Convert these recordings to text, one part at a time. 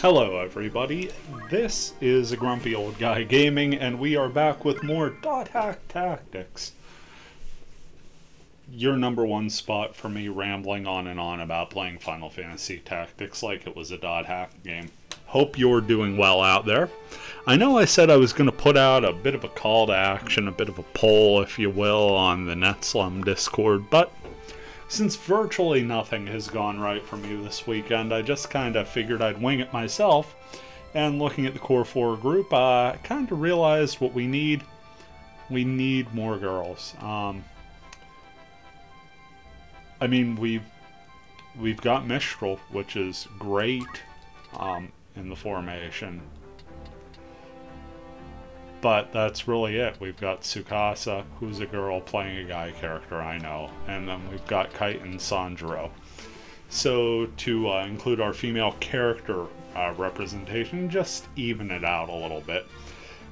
Hello everybody, this is a Grumpy Old Guy Gaming, and we are back with more Dot Hack Tactics. Your number one spot for me rambling on and on about playing Final Fantasy Tactics like it was a dot hack game. Hope you're doing well out there. I know I said I was going to put out a bit of a call to action, a bit of a poll, if you will, on the NetSlum Discord, but since virtually nothing has gone right for me this weekend, I just kind of figured I'd wing it myself. And looking at the Core 4 group, I kind of realized what we need. We need more girls. I mean, we've got Mistral, which is great in the formation. But that's really it. We've got Tsukasa, who's a girl playing a guy character, I know. And then we've got Kite and Sanjuro. So to include our female character representation, just even it out a little bit.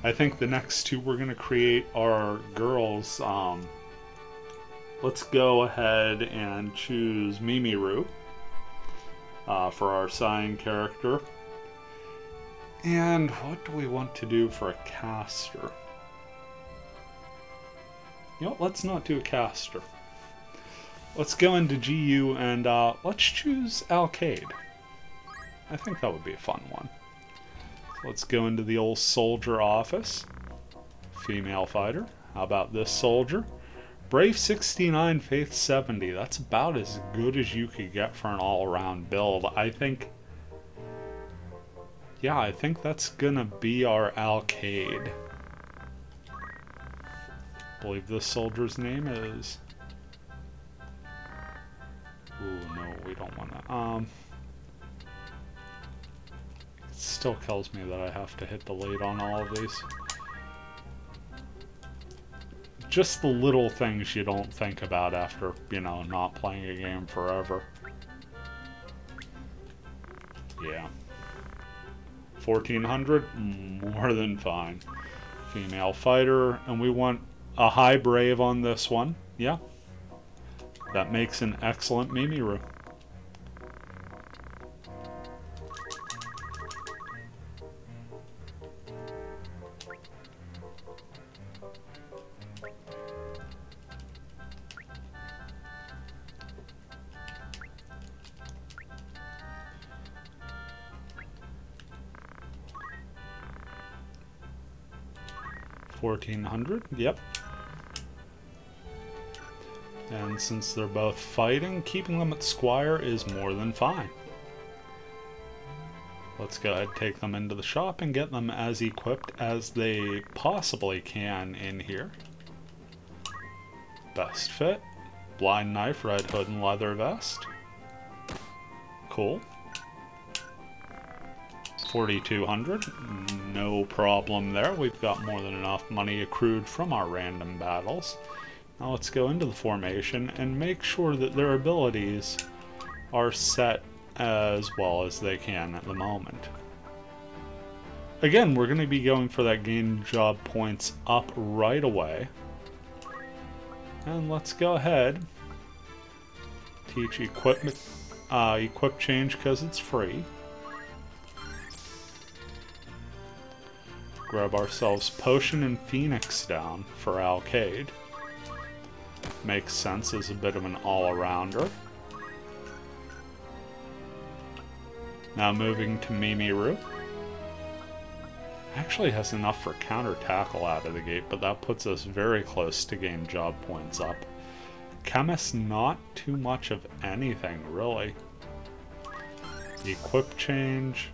I think the next two we're going to create are girls. Let's go ahead and choose Mimiru for our sign character. And what do we want to do for a caster? You know, let's not do a caster. Let's go into GU and let's choose Alkaid. I think that would be a fun one. So let's go into the old soldier office. Female fighter. How about this soldier? Brave 69, Faith 70. That's about as good as you could get for an all-around build. I think that's gonna be our Alkaid. I believe this soldier's name is... Ooh, no, we don't want to. It still tells me that I have to hit delete on all of these. Just the little things you don't think about after, you know, not playing a game forever. Yeah. 1400, more than fine. Female fighter, and we want a high brave on this one. Yeah, that makes an excellent Mimiru. $1,400, yep. And since they're both fighting, keeping them at Squire is more than fine. Let's go ahead and take them into the shop and get them as equipped as they possibly can in here. Best fit, blind knife, red hood, and leather vest. Cool. 4,200, no problem there. We've got more than enough money accrued from our random battles. Now let's go into the formation and make sure that their abilities are set as well as they can at the moment. Again, we're going to be going for that gain job points up right away. And let's go ahead, teach equipment, equip change because it's free. Grab ourselves Potion and Phoenix down for Alkaid. Makes sense as a bit of an all-arounder. Now moving to Mimiru. Actually has enough for counter tackle out of the gate, but that puts us very close to gain job points up. Chemist, not too much of anything, really. Equip change.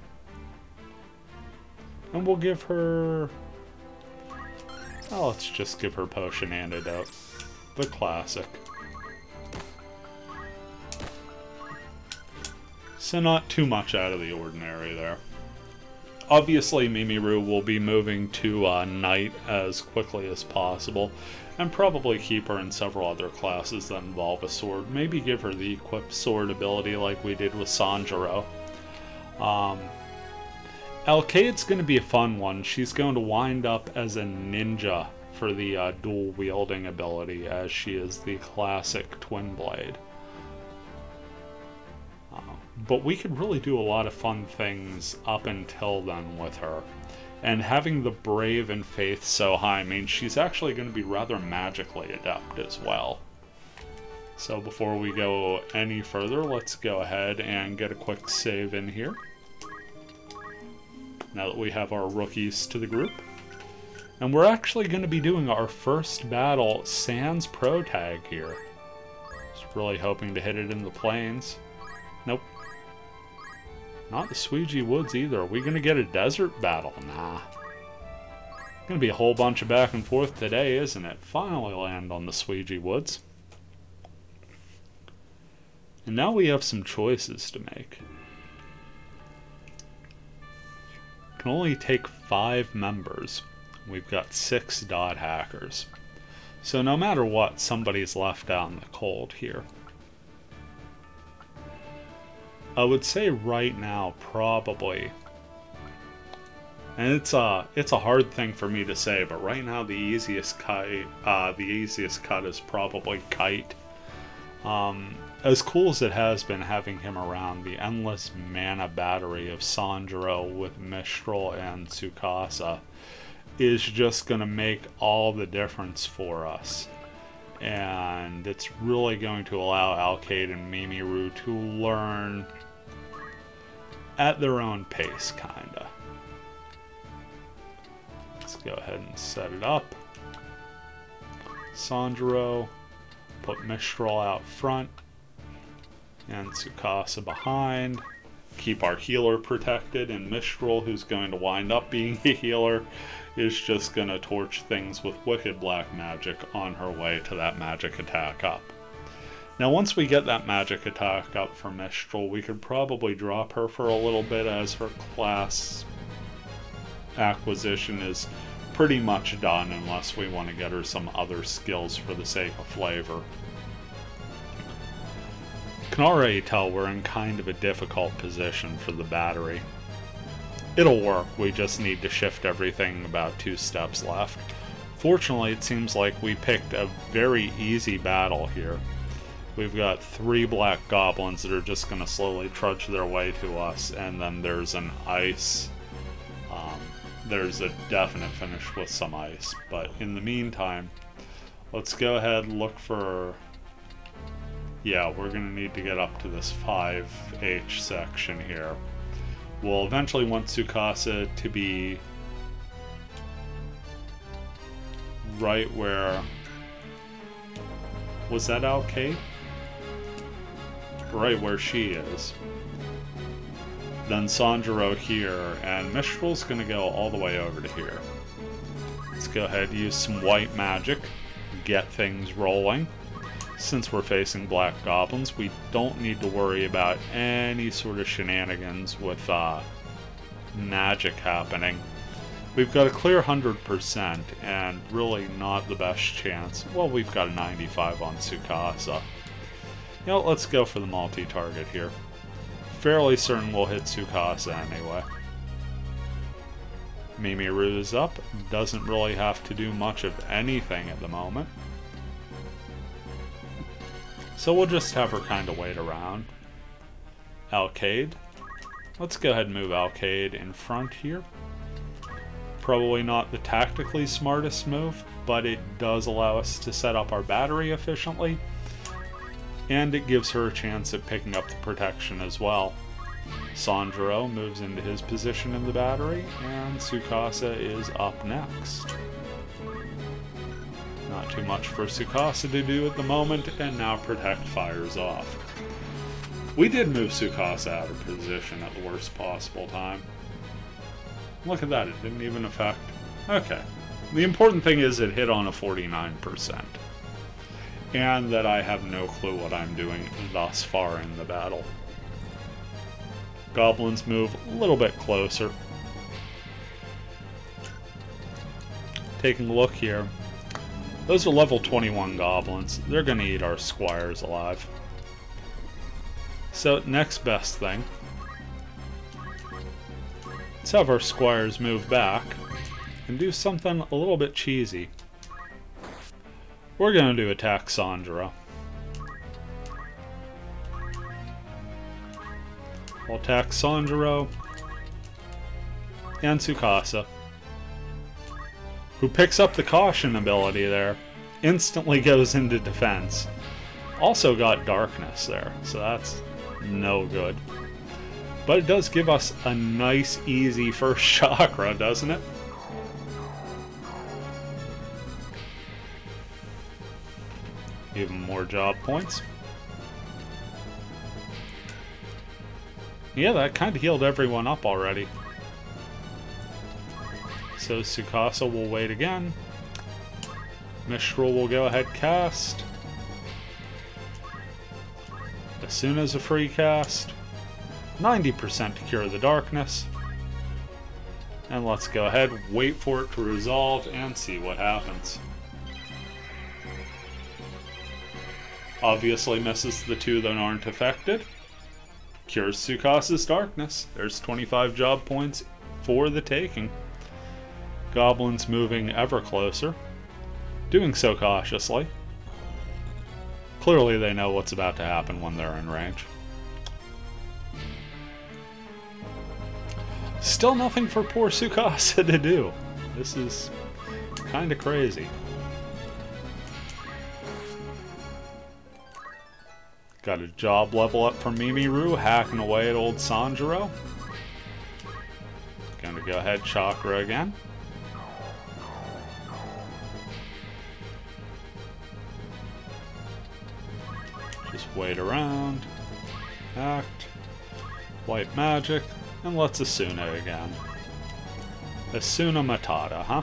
And we'll give her... Oh, let's just give her Potion Antidote. The classic. So not too much out of the ordinary there. Obviously, Mimiru will be moving to Knight as quickly as possible, and probably keep her in several other classes that involve a sword. Maybe give her the equipped sword ability like we did with Sanjuro. Alkaid's going to be a fun one. She's going to wind up as a ninja for the dual wielding ability, as she is the classic twin blade. But we could really do a lot of fun things up until then with her. And having the Brave and Faith so high means she's actually going to be rather magically adept as well. So before we go any further, let's go ahead and get a quick save in here. Now that we have our rookies to the group. And we're actually going to be doing our first battle sans pro tag here. Just really hoping to hit it in the plains. Nope. Not the Sweegy Woods either. Are we going to get a desert battle? Nah. Going to be a whole bunch of back and forth today, isn't it? Finally land on the Sweegy Woods. And now we have some choices to make. Can only take 5 members. We've got 6 dot hackers. So no matter what, somebody's left out in the cold here. I would say right now, probably, and it's a hard thing for me to say, but right now the easiest cut is probably Kite. As cool as it has been having him around, the endless mana battery of Sanjuro with Mistral and Tsukasa is just going to make all the difference for us. And it's really going to allow Alkaid and Mimiru to learn at their own pace, kinda. Let's go ahead and set it up. Sanjuro, put Mistral out front, and Tsukasa behind. Keep our healer protected, and Mistral, who's going to wind up being a healer, is just going to torch things with Wicked Black Magic on her way to that magic attack up. Now once we get that magic attack up for Mistral, we could probably drop her for a little bit, as her class acquisition is pretty much done unless we want to get her some other skills for the sake of flavor. Can already tell we're in kind of a difficult position for the battery. It'll work, we just need to shift everything about 2 steps left. Fortunately, it seems like we picked a very easy battle here. We've got 3 black goblins that are just going to slowly trudge their way to us, and then there's an ice. There's a definite finish with some ice, but in the meantime, let's go ahead and look for... Yeah, we're going to need to get up to this 5H section here. We'll eventually want Tsukasa to be right where... Was that Alkaid? Right where she is. Then Sanjuro here, and Mistral's going to go all the way over to here. Let's go ahead and use some white magic, get things rolling. Since we're facing black goblins, we don't need to worry about any sort of shenanigans with magic happening. We've got a clear 100% and really not the best chance. Well, we've got a 95 on Tsukasa. You know, let's go for the multi-target here. Fairly certain we'll hit Tsukasa anyway. Mimiru is up. Doesn't really have to do much of anything at the moment. So we'll just have her kind of wait around. Alkaid. Let's go ahead and move Alkaid in front here. Probably not the tactically smartest move, but it does allow us to set up our battery efficiently. And it gives her a chance at picking up the protection as well. Sanjuro moves into his position in the battery, and Tsukasa is up next. Not too much for Tsukasa to do at the moment, and now Protect fires off. We did move Tsukasa out of position at the worst possible time. Look at that, it didn't even affect... Okay. The important thing is it hit on a 49%. And that I have no clue what I'm doing thus far in the battle. Goblins move a little bit closer. Taking a look here. Those are level 21 goblins. They're going to eat our squires alive. So, next best thing. Let's have our squires move back and do something a little bit cheesy. We're going to attack Sanjuro. We'll attack Sanjuro and Tsukasa, who picks up the caution ability there, instantly goes into defense. Also got darkness there, so that's no good. But it does give us a nice, easy first chakra, doesn't it? Even more job points. Yeah, that kind of healed everyone up already. So Tsukasa will wait again. Mistral will go ahead cast. As soon as a free cast. 90% to cure the darkness. And let's go ahead, wait for it to resolve, and see what happens. Obviously misses the two that aren't affected. Cures Tsukasa's darkness. There's 25 job points for the taking. Goblins moving ever closer. Doing so cautiously. Clearly they know what's about to happen when they're in range. Still nothing for poor Tsukasa to do. This is kind of crazy. Got a job level up for Mimiru, hacking away at old Sanjuro. Gonna go ahead, chakra again. Just wait around. Act. White magic. And let's Asuna again. Asuna Matata, huh?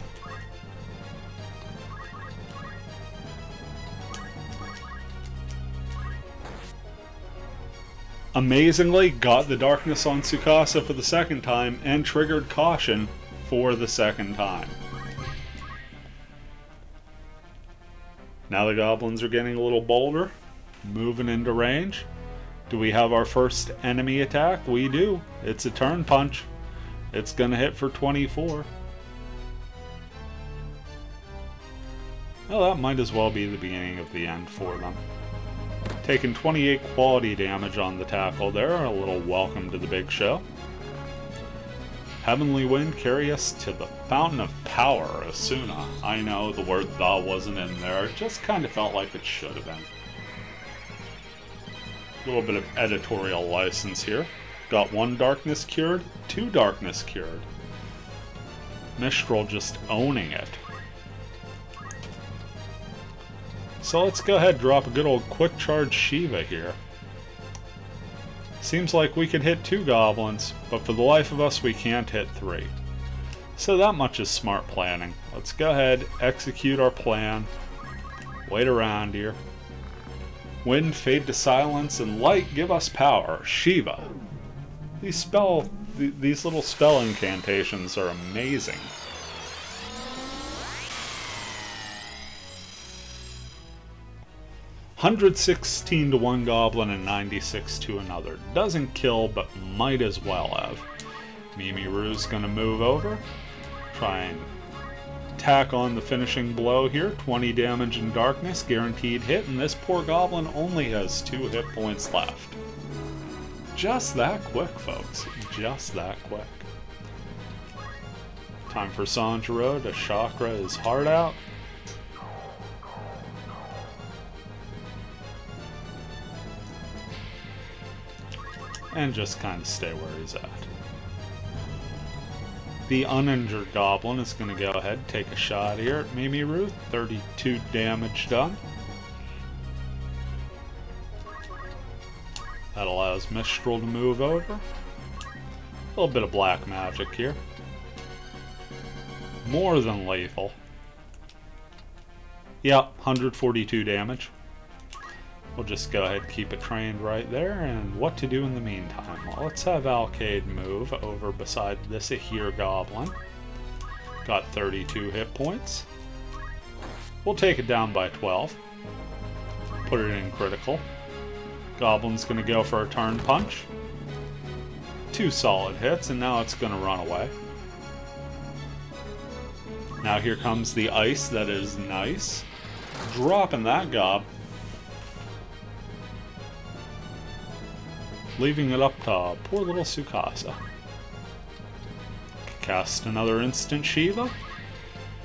Amazingly, got the darkness on Tsukasa for the second time and triggered caution for the second time. Now the goblins are getting a little bolder, moving into range. Do we have our first enemy attack? We do. It's a turn punch. It's gonna hit for 24. Well, that might as well be the beginning of the end for them. Taking 28 quality damage on the tackle there, a little welcome to the big show. Heavenly Wind, carry us to the Fountain of Power, Asuna. I know the word "tha" wasn't in there, it just kind of felt like it should have been. A little bit of editorial license here. Got one darkness cured, two darkness cured. Mistral just owning it. So let's go ahead and drop a good old quick charge Shiva here. Seems like we could hit 2 goblins, but for the life of us we can't hit 3. So that much is smart planning. Let's go ahead, execute our plan. Wait around here. Wind, fade to silence, and light give us power. Shiva. These little spell incantations are amazing. 116 to one goblin and 96 to another. Doesn't kill, but might as well have. Mimiru's gonna move over. Try and tack on the finishing blow here. 20 damage in darkness, guaranteed hit, and this poor goblin only has 2 hit points left. Just that quick, folks. Just that quick. Time for Sanjuro to chakra his heart out. And just kind of stay where he's at. The uninjured goblin is going to go ahead and take a shot here at Mimiru. 32 damage done. That allows Mistral to move over. A little bit of black magic here. More than lethal. Yep, 142 damage. We'll just go ahead and keep it trained right there, and what to do in the meantime? Well, let's have Alkaid move over beside this here goblin. Got 32 hit points. We'll take it down by 12. Put it in critical. Goblin's gonna go for a turn punch. 2 solid hits, and now it's gonna run away. Now here comes the ice that is nice. Dropping that gob. leaving it up to poor little Tsukasa. Cast another instant Shiva.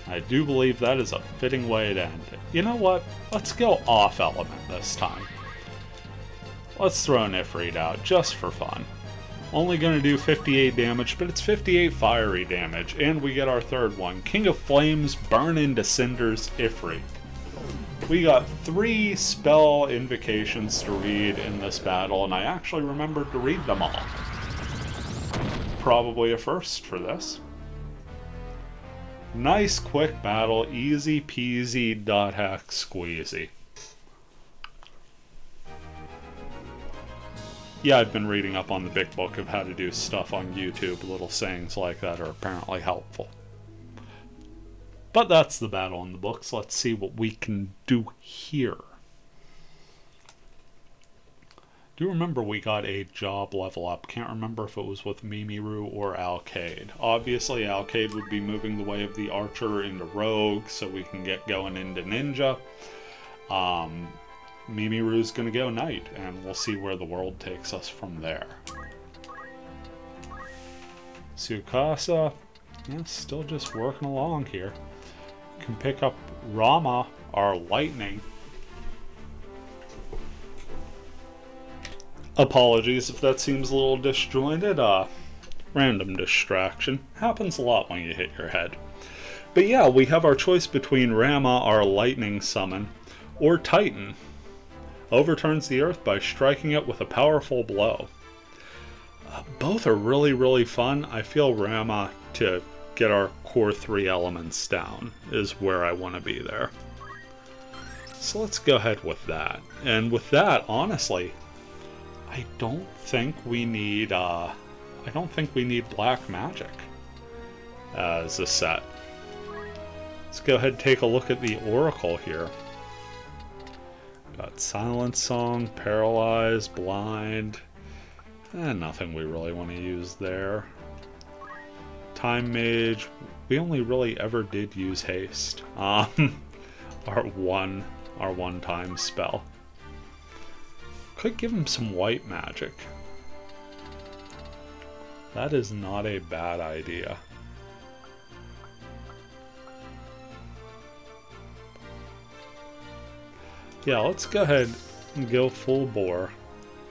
I do believe that is a fitting way to end it. You know what? Let's go off element this time. Let's throw an Ifrit out just for fun. Only going to do 58 damage, but it's 58 fiery damage, and we get our third one. King of Flames, Burn into Cinders, Ifrit. We got 3 spell invocations to read in this battle, and I actually remembered to read them all. Probably a first for this. Nice quick battle, easy peasy, dot hack squeezy. Yeah, I've been reading up on the big book of how to do stuff on YouTube. Little sayings like that are apparently helpful. But that's the battle in the books. Let's see what we can do here. Do you remember we got a job level up? Can't remember if it was with Mimiru or Alkaid. Obviously, Alkaid would be moving the way of the archer into rogue, so we can get going into ninja. Mimiru's going to go knight, and we'll see where the world takes us from there. Tsukasa, yeah, still just working along here. Can pick up Rama, our lightning. Apologies if that seems a little disjointed. Random distraction. Happens a lot when you hit your head. But yeah, we have our choice between Rama, our lightning summon, or Titan. Overturns the earth by striking it with a powerful blow. Both are really, really fun. I feel Rama, to get our core 3 elements down, is where I want to be there. So let's go ahead with that. And with that, honestly, I don't think we need black magic as a set. Let's go ahead and take a look at the Oracle here. Got Silent Song, Paralyzed, Blind. Nothing we really want to use there. Time Mage, we only really ever did use Haste. Our one-time spell. Could give him some white magic. That is not a bad idea. Yeah, let's go ahead and go full bore.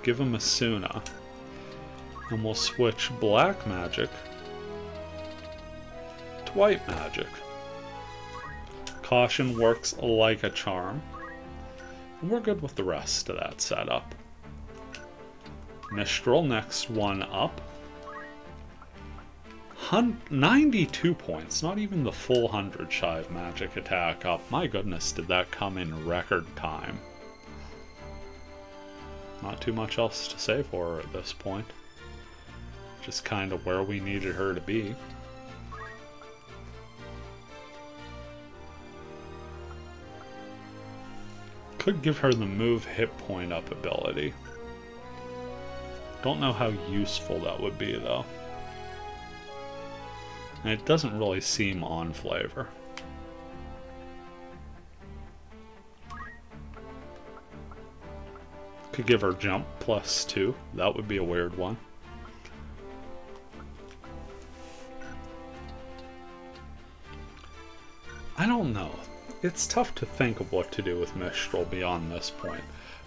Give him a Suna. And we'll switch black magic to white magic. Caution works like a charm. And we're good with the rest of that setup. Mistral, next one up. 92 points, not even the full 100 shy of magic attack up. My goodness, did that come in record time. Not too much else to say for her at this point. Just kind of where we needed her to be. Could give her the move hit point up ability. Don't know how useful that would be though. And it doesn't really seem on flavor. Could give her jump +2. That would be a weird one. I don't know. It's tough to think of what to do with Mistral beyond this point.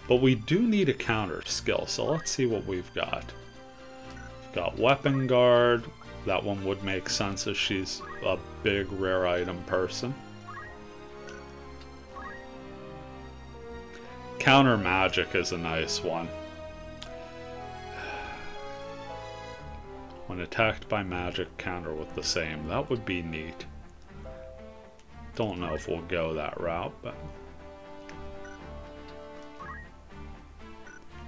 But we do need a counter skill, so let's see what we've got. We've got Weapon Guard. That one would make sense as she's a big rare item person. Counter Magic is a nice one. When attacked by magic, counter with the same. That would be neat. Don't know if we'll go that route, but...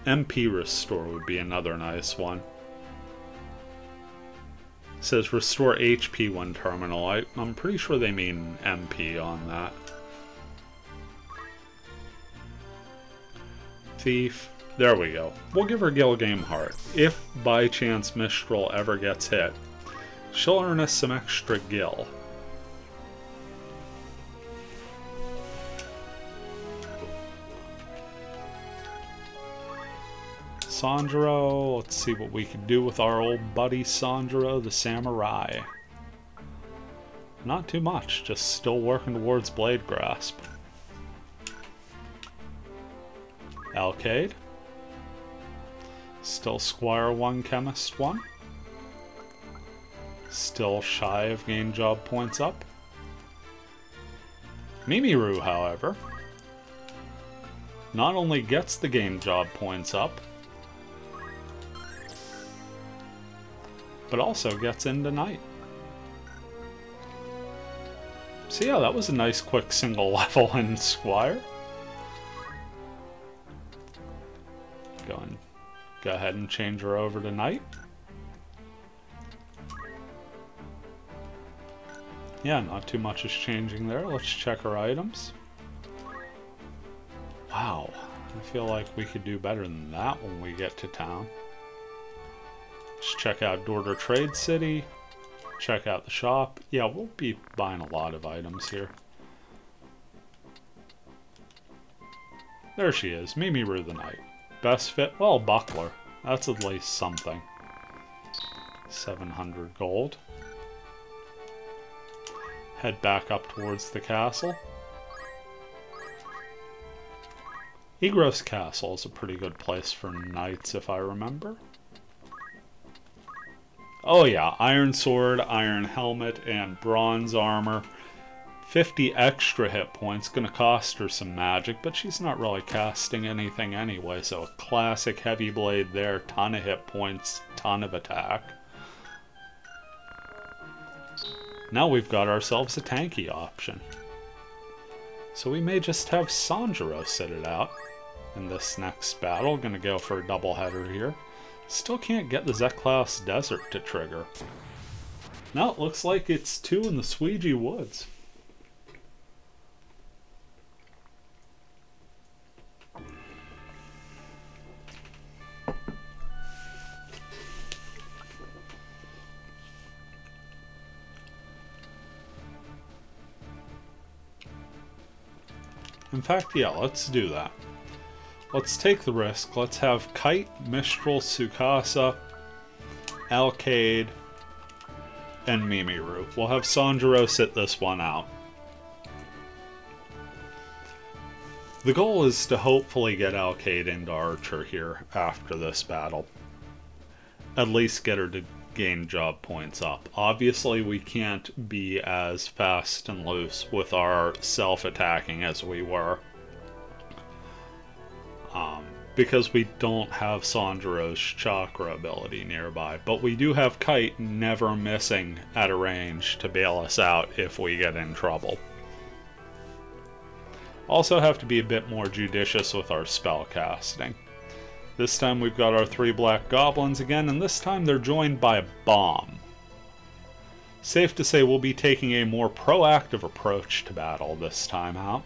MP Restore would be another nice one. It says restore HP when terminal. I'm pretty sure they mean MP on that. Thief. There we go. We'll give her Gilgame Heart. If by chance Mistral ever gets hit, she'll earn us some extra Gil. Sanjuro, let's see what we can do with our old buddy Sanjuro the Samurai. Not too much, just still working towards Blade Grasp. Alkaid. Still Squire 1, Chemist 1. Still shy of game job points up. Mimiru, however, not only gets the game job points up, but also gets into Night. So yeah, that was a nice quick single level in Squire. Go ahead and change her over to Night. Yeah, not too much is changing there. Let's check our items. Wow, I feel like we could do better than that when we get to town. Let's check out Dorter Trade City. Check out the shop. Yeah, we'll be buying a lot of items here. There she is, Mimiru the Knight. Best fit? Well, buckler. That's at least something. 700 gold. Head back up towards the castle. Egros Castle is a pretty good place for knights, if I remember. Oh yeah, iron sword, iron helmet, and bronze armor. 50 extra hit points, gonna cost her some magic, but she's not really casting anything anyway, so a classic heavy blade there, ton of hit points, ton of attack. Now we've got ourselves a tanky option. So we may just have Sanjuro sit it out in this next battle. Gonna go for a doubleheader here. Still can't get the Zekklaus Desert to trigger. Now it looks like it's 2 in the Sweegy Woods. In fact, yeah, let's do that. Let's take the risk. Let's have Kite, Mistral, Tsukasa, Alkaid, and Mimiru. We'll have Sanjuro sit this one out. The goal is to hopefully get Alkaid into Archer here after this battle. At least get her to gain job points up. Obviously, we can't be as fast and loose with our self-attacking as we were. Because we don't have Sanjuro's chakra ability nearby. But we do have Kite never missing at a range to bail us out if we get in trouble. Also have to be a bit more judicious with our spell casting. This time we've got our 3 black goblins again, and this time they're joined by a bomb. Safe to say we'll be taking a more proactive approach to battle this time out.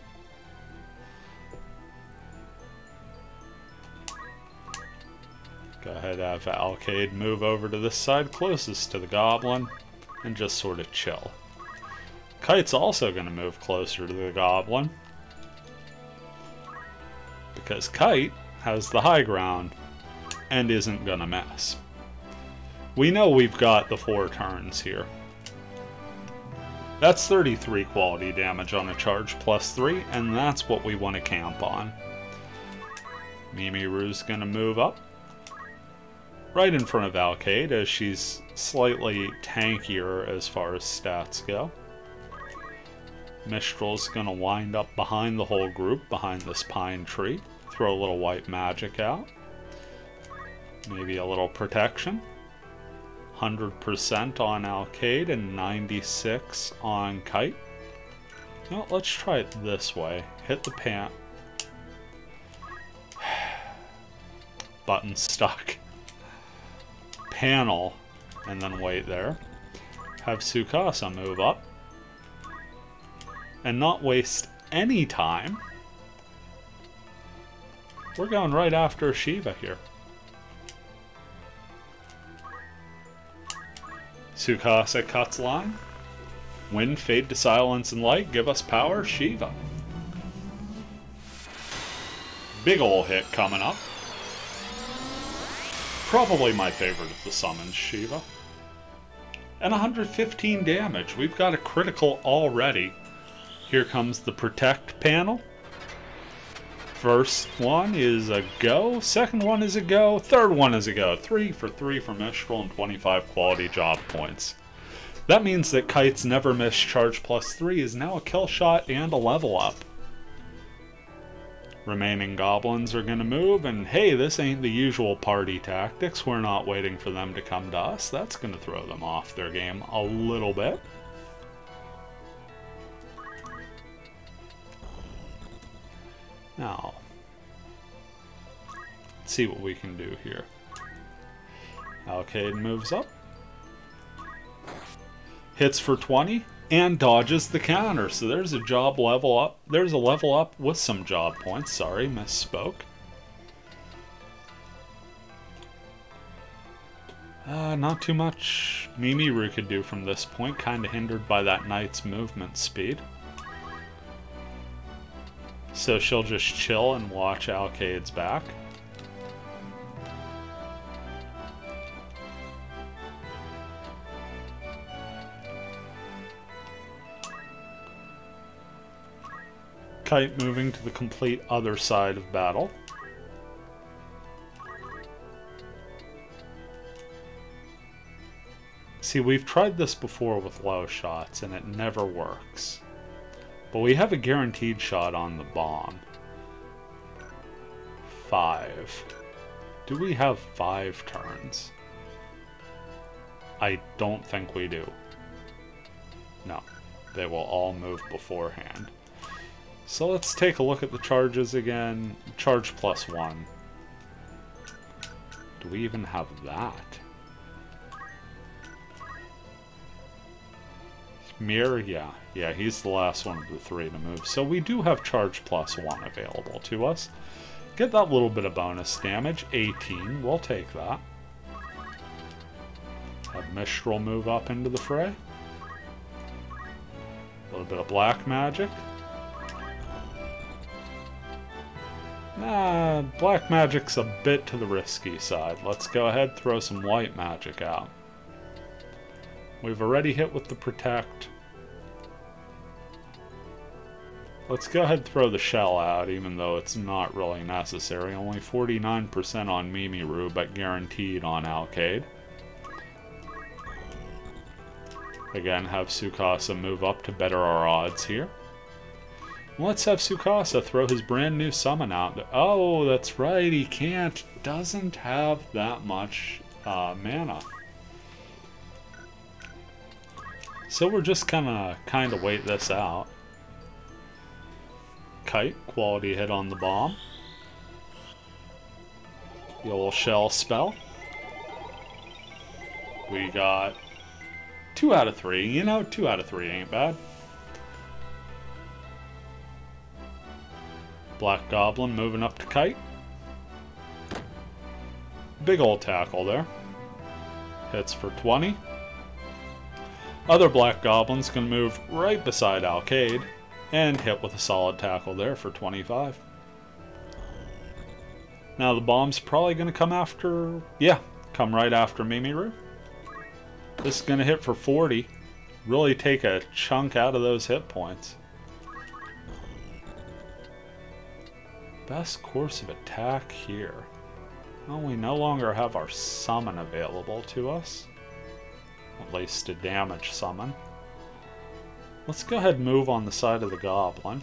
Go ahead, have Alkaid move over to this side closest to the goblin and just sort of chill. Kite's also going to move closer to the goblin because Kite has the high ground and isn't going to mess. We know we've got the 4 turns here. That's 33 quality damage on a charge plus 3, and that's what we want to camp on. Mimiru's going to move up right in front of Alkaid, as she's slightly tankier as far as stats go. Mistral's gonna wind up behind the whole group, behind this pine tree. Throw a little white magic out. Maybe a little protection. 100% on Alkaid and 96 on Kite. Well, let's try it this way. Hit the pant. Button stuck. Panel, and then wait there. Have Tsukasa move up. And not waste any time. We're going right after Shiva here. Tsukasa cuts line. Wind, fade to silence and light. Give us power, Shiva. Big ol' hit coming up. Probably my favorite of the summons, Shiva. And 115 damage. We've got a critical already. Here comes the Protect panel. First one is a go. Second one is a go. Third one is a go. 3 for 3 for Mistral and 25 quality job points. That means that Kite's Never Miss Charge +3 is now a kill shot and a level up. Remaining goblins are going to move, and hey, this ain't the usual party tactics. We're not waiting for them to come to us. That's going to throw them off their game a little bit. Now, let's see what we can do here. Alkaid moves up. Hits for 20 and dodges the counter. So there's a job level up. There's a level up with some job points. Sorry, misspoke. Not too much Mimiru could do from this point. Kind of hindered by that knight's movement speed. So she'll just chill and watch Alkaid's back. Kite moving to the complete other side of battle. See, we've tried this before with low shots and it never works. But we have a guaranteed shot on the bomb. 5. Do we have 5 turns? I don't think we do. No. They will all move beforehand. So let's take a look at the charges again. Charge +1. Do we even have that? Mirror, yeah. Yeah, he's the last one of the 3 to move. So we do have charge +1 available to us. Get that little bit of bonus damage. 18, we'll take that. Have Mistral move up into the fray. A little bit of black magic. Nah, black magic's a bit to the risky side. Let's go ahead, throw some white magic out. We've already hit with the Protect. Let's go ahead and throw the shell out, even though it's not really necessary. Only 49% on Mimiru, but guaranteed on Alkaid. Again, have Sukasa move up to better our odds here. Let's have Sukasa throw his brand new summon out. Oh, that's right, he doesn't have that much mana. So we're just gonna kind of wait this out. Kite, quality hit on the bomb. The little shell spell. We got 2 out of 3. You know, 2 out of 3 ain't bad. Black Goblin moving up to Kite. Big old tackle there. Hits for 20. Other Black Goblin's gonna move right beside Alkaid and hit with a solid tackle there for 25. Now the bomb's probably gonna come after... yeah, come right after Mimiru. This is gonna hit for 40. Really take a chunk out of those hit points. Best course of attack here. Well, we no longer have our summon available to us. At least a damage summon. Let's go ahead and move on the side of the Goblin.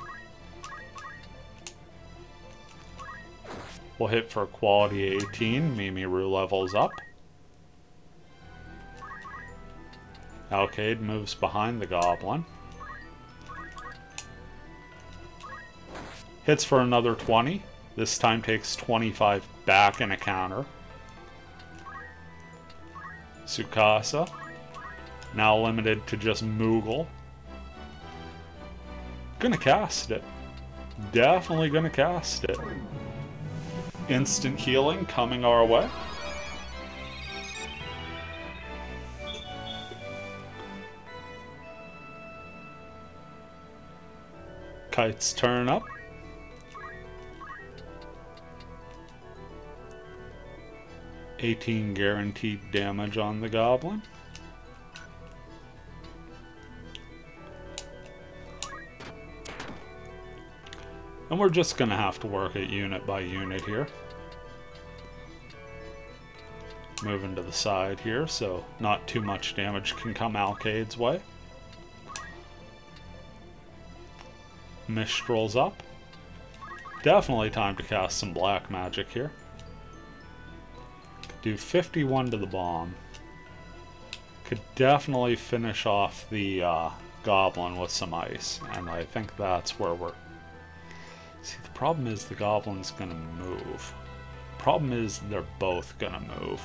We'll hit for quality 18. Mimiru levels up. Alkaid moves behind the Goblin. Hits for another 20. This time takes 25 back in a counter. Sukasa. Now limited to just Moogle. Gonna cast it. Definitely gonna cast it. Instant healing coming our way. Kite's turn up. 18 guaranteed damage on the goblin. And we're just going to have to work it unit by unit here. Moving to the side here, so not too much damage can come Alkaid's way. Mistral's up. Definitely time to cast some black magic here. Could do 51 to the bomb. Could definitely finish off the goblin with some ice, and I think that's where we're... See, the problem is the goblin's gonna move. Problem is they're both gonna move.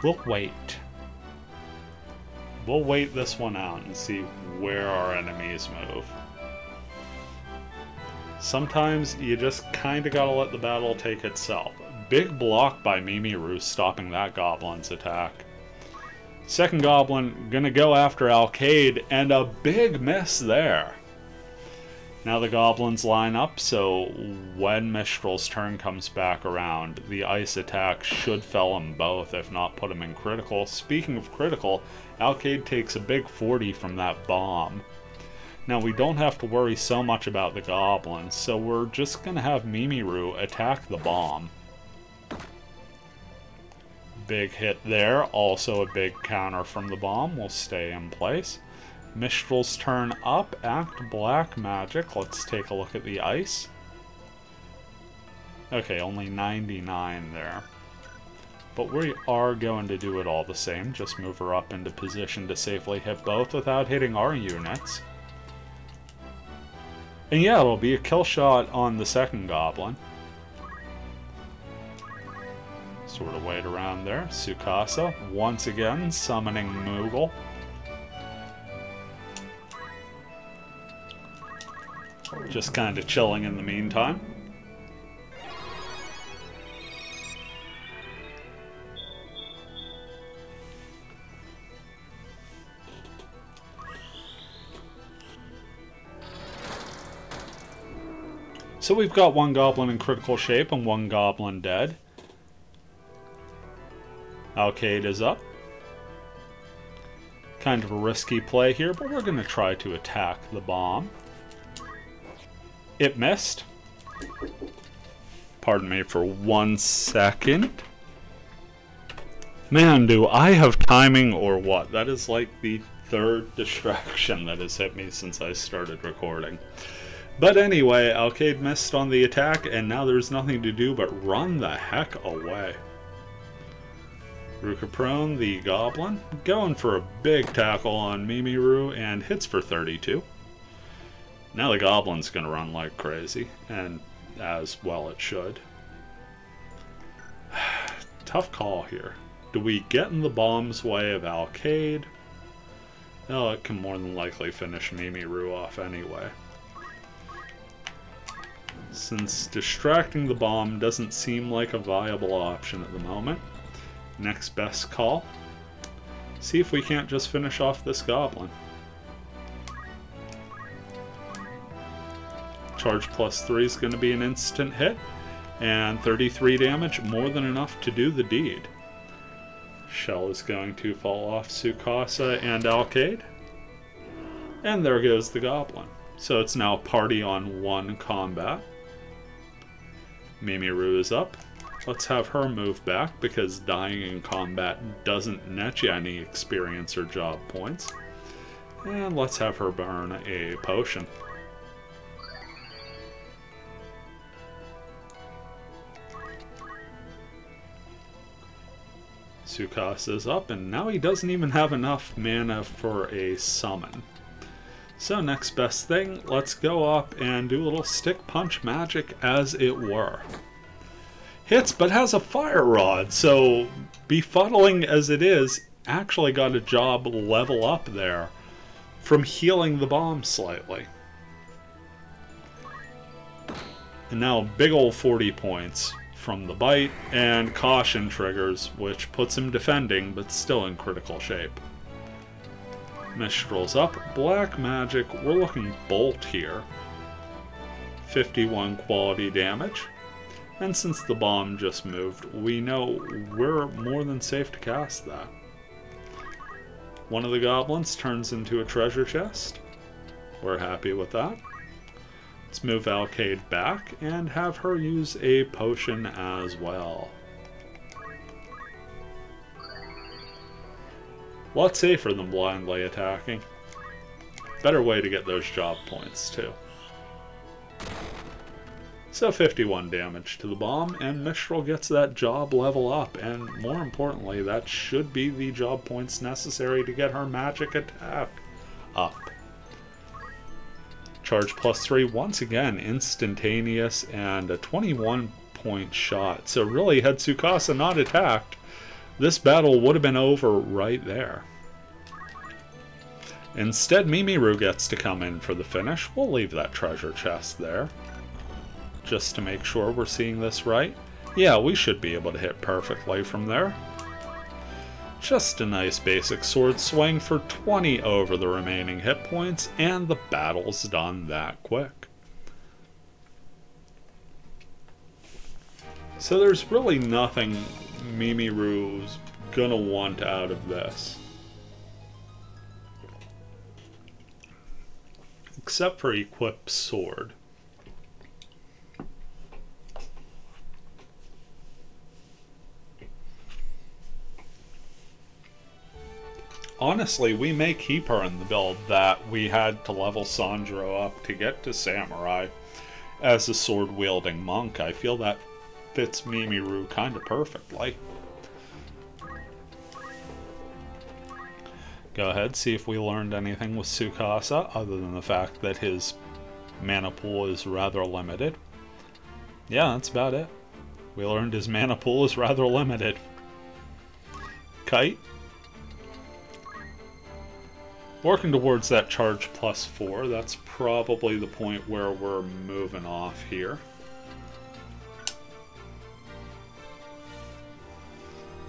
We'll wait. We'll wait this one out and see where our enemies move. Sometimes you just kinda gotta let the battle take itself. Big block by Mimiru stopping that goblin's attack. Second goblin gonna go after Alkaid, and a big miss there. Now the goblins line up, so when Mistral's turn comes back around, the ice attack should fell them both, if not put them in critical. Speaking of critical, Alkaid takes a big 40 from that bomb. Now we don't have to worry so much about the goblins, so we're just going to have Mimiru attack the bomb. Big hit there, also a big counter from the bomb will stay in place. Mistral's turn up, act black magic. Let's take a look at the ice. Okay, only 99 there. But we are going to do it all the same. Just move her up into position to safely hit both without hitting our units. And yeah, it'll be a kill shot on the second goblin. Sort of wait around there. Sukasa, once again, summoning Moogle. Just kind of chilling in the meantime. So we've got one goblin in critical shape and one goblin dead. Alkaid is up. Kind of a risky play here, but we're going to try to attack the bomb. It missed. Pardon me for 1 second. Man, do I have timing or what? That is like the third distraction that has hit me since I started recording. But anyway, Alkaid missed on the attack, and now there's nothing to do but run the heck away. Ruka prone, the goblin, going for a big tackle on Mimiru, and hits for 32. Now the goblin's going to run like crazy, and as well it should. Tough call here. Do we get in the bomb's way of Alkaid? Oh, it can more than likely finish Mimiru off anyway. Since distracting the bomb doesn't seem like a viable option at the moment, next best call. See if we can't just finish off this goblin. Charge +3 is going to be an instant hit, and 33 damage, more than enough to do the deed. Shell is going to fall off Sukasa and Alkaid. And there goes the goblin. So it's now a party on 1 combat. Mimiru is up. Let's have her move back, because dying in combat doesn't net you any experience or job points. And let's have her burn a potion. Sukasa's up, and now he doesn't even have enough mana for a summon. So next best thing, let's go up and do a little stick punch magic, as it were. Hits, but has a fire rod, so befuddling as it is, actually got a job level up there from healing the bomb slightly. And now big ol' 40 points from the bite, and caution triggers, which puts him defending, but still in critical shape. Mistral's up. Black magic, we're looking bolt here. 51 quality damage. And since the bomb just moved, we know we're more than safe to cast that. One of the goblins turns into a treasure chest. We're happy with that. Let's move Alkaid back and have her use a potion as well. A lot safer than blindly attacking. Better way to get those job points too. So 51 damage to the bomb, and Mistral gets that job level up, and more importantly, that should be the job points necessary to get her magic attack up. Charge +3, once again, instantaneous, and a 21-point shot. So really, had Tsukasa not attacked, this battle would have been over right there. Instead, Mimiru gets to come in for the finish. We'll leave that treasure chest there, just to make sure we're seeing this right. Yeah, we should be able to hit perfectly from there. Just a nice basic sword swing for 20 over the remaining hit points, and the battle's done that quick. So there's really nothing Mimiru's gonna want out of this, except for equip sword. Honestly, we may keep her in the build that we had to level Sandro up to get to Samurai as a sword-wielding monk. I feel that fits Mimiru kind of perfectly. Go ahead, see if we learned anything with Tsukasa, other than the fact that his mana pool is rather limited. Yeah, that's about it. We learned his mana pool is rather limited. Kite. Working towards that charge +4, that's probably the point where we're moving off here.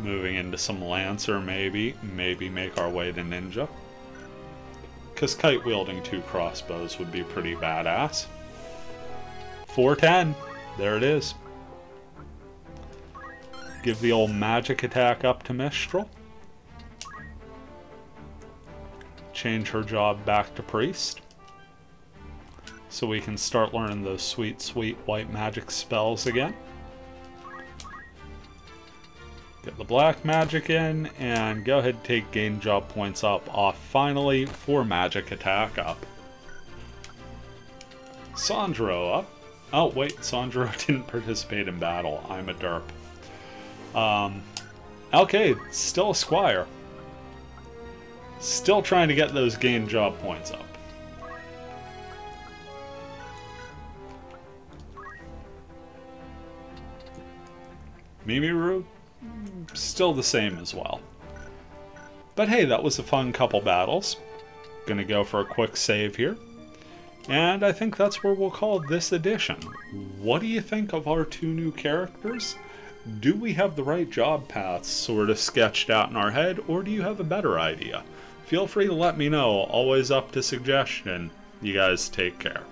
Moving into some Lancer, maybe make our way to Ninja. Because kite wielding 2 crossbows would be pretty badass. 410, there it is. Give the old magic attack up to Mistral. Change her job back to Priest, so we can start learning those sweet, sweet white magic spells again. Get the black magic in, and go ahead and take gain job points up off finally for magic attack up. Sandro up. Oh wait, Sandro didn't participate in battle. I'm a derp. Alkaid, still a squire. Still trying to get those gain job points up. Mimiru, still the same as well. But hey, that was a fun couple battles. Gonna go for a quick save here. And I think that's where we'll call this edition. What do you think of our 2 new characters? Do we have the right job paths sort of sketched out in our head, or do you have a better idea? Feel free to let me know, always up to suggestion. You guys take care.